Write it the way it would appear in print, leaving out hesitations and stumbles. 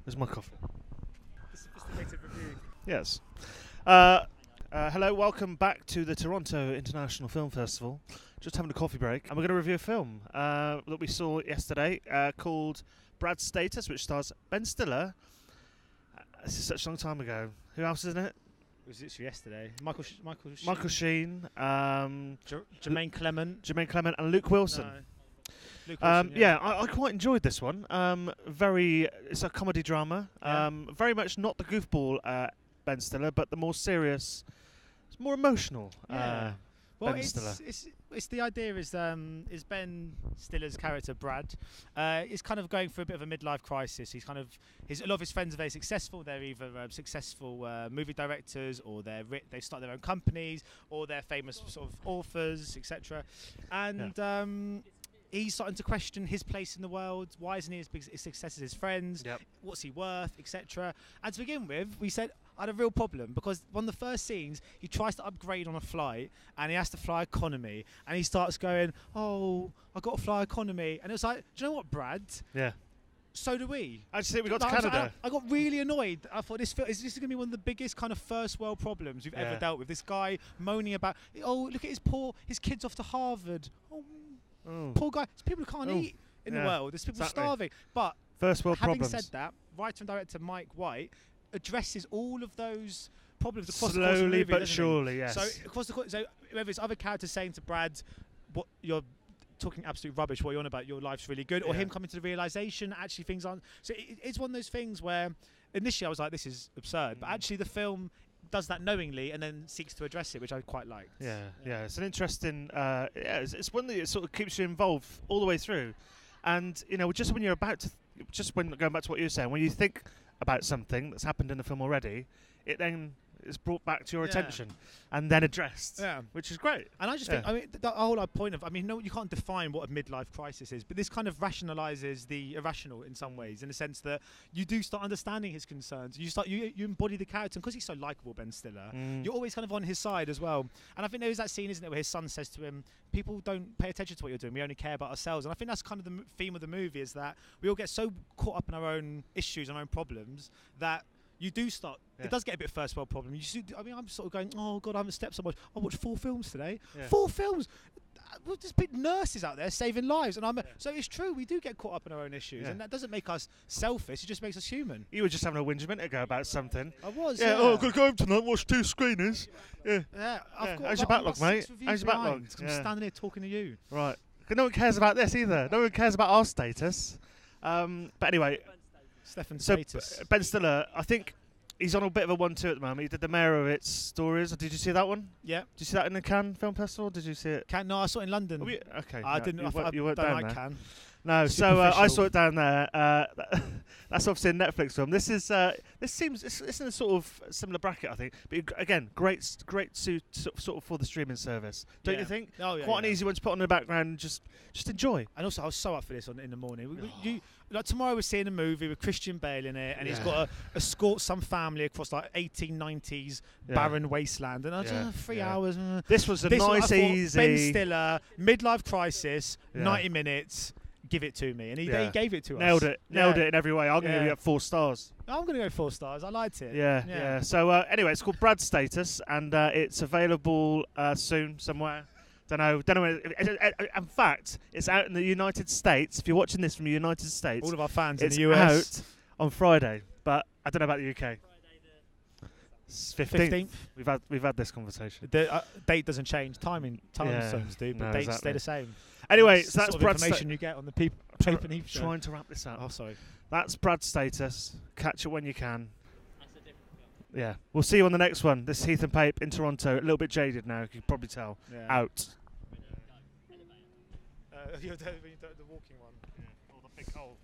Where's my coffee? The sophisticated review. Yes. Hello, welcome back to the Toronto International Film Festival. Just having a coffee break. And we're going to review a film that we saw yesterday called Brad's Status, which stars Ben Stiller. This is such a long time ago. Who else is in it? It was literally yesterday. Michael Sheen. Michael Sheen. Jermaine Clement. Jermaine Clement and Luke Wilson. No. Luke Wilson, yeah. I quite enjoyed this one. It's a comedy drama. Very much not the goofball Ben Stiller, but the more serious, it's more emotional. Well, Ben Stiller. It's the idea is Ben Stiller's character Brad is kind of going through a bit of a midlife crisis. He's kind of a lot of his friends are very successful. They're either successful movie directors, or they start their own companies, or they're famous sort of authors, etc. And he's starting to question his place in the world. Why isn't he as big as success as his friends? Yep. What's he worth, etc. And to begin with, we said I had a real problem because one of the first scenes, he tries to upgrade on a flight and he has to fly economy, and he starts going, "Oh, I got to fly economy," and it's like, do you know what, Brad? Yeah. So do we. Actually, we got to Canada. I got really annoyed. I thought this is going to be one of the biggest kind of first world problems we've ever dealt with. This guy moaning about, "Oh, look at his kid's off to Harvard. Oh, poor guy." There's people who can't eat in the world. There's people starving. But first world problems. Having said that, writer and director Mike White addresses all of those problems across slowly the course of the movie, but surely. Yes. So across the course, so whether it's other characters saying to Brad, "What you're talking absolute rubbish. What you're on about? Your life's really good," or him coming to the realization actually things aren't. So it's one of those things where initially I was like, "This is absurd," but actually the film does that knowingly and then seeks to address it, which I quite liked. Yeah. It's an interesting. It's one that sort of keeps you involved all the way through, and just when you're about to, going back to what you were saying, when you think about something that's happened in the film already, it then is brought back to your attention and then addressed, which is great. And I just think, I mean, the whole point of, no, you can't define what a midlife crisis is, but this kind of rationalizes the irrational in some ways, in the sense that you do start understanding his concerns. You embody the character, and because he's so likable, Ben Stiller, you're always kind of on his side as well. And I think there is that scene, isn't it, where his son says to him, "People don't pay attention to what you're doing. We only care about ourselves." And I think that's kind of the theme of the movie, is that we all get so caught up in our own issues, our own problems, that you do start. It does get a bit first world problem. I'm sort of going, "Oh God, I haven't stepped so much. I watched 4 films today. 4 films. There's big nurses out there saving lives," and so it's true. We do get caught up in our own issues, and that doesn't make us selfish. It just makes us human. You were just having a whinge a minute ago about something. I was. Yeah. Oh, I've got to go home tonight and watch 2 screeners. Yeah. How's your backlog, mate? How's your backlog? I'm standing here talking to you. Right. No one cares about this either. No one cares about our status. But anyway, Stefan Pape. Pape. Ben Stiller, I think he's on a bit of a 1-2 at the moment. He did the Meyerowitz stories. Did you see that one? Yeah. Did you see that in the Cannes Film Festival? Did you see it? Cannes? No, I saw it in London. Okay. I didn't. You weren't don't down like there. Cannes. No, so I saw it down there. That's obviously a Netflix film. This seems it's in a sort of similar bracket, I think. But again, great suit sort of for the streaming service, don't you think? Oh, yeah. Quite an easy one to put on in the background and just enjoy. And also, I was so up for this in the morning. Tomorrow we're seeing a movie with Christian Bale in it, and he's got to escort some family across like 1890s barren wasteland, and I just 3 hours. This was nice, easy. Ben Stiller, midlife crisis, 90 minutes. Give it to me, and he gave it to us. Nailed it in every way. I'm going to give it 4 stars. I'm going to go 4 stars. I liked it. Yeah. So anyway, it's called Brad's Status, and it's available soon somewhere. Don't know. In fact, it's out in the United States. If you're watching this from the United States, all of our fans in the US, it's out on Friday. But I don't know about the UK. It's 15th. We've had this conversation. The date doesn't change. Time zones do, but dates stay the same. Anyway, so that's sort of Brad's information you get on the Pape and Heath show. Trying to wrap this up. Oh, sorry. That's Brad's Status. Catch it when you can. That's a different film. Yeah. We'll see you on the next one. This is Heath and Pape in Toronto. A little bit jaded now, you can probably tell. Yeah. Out. The walking one. Yeah. Or the big hole.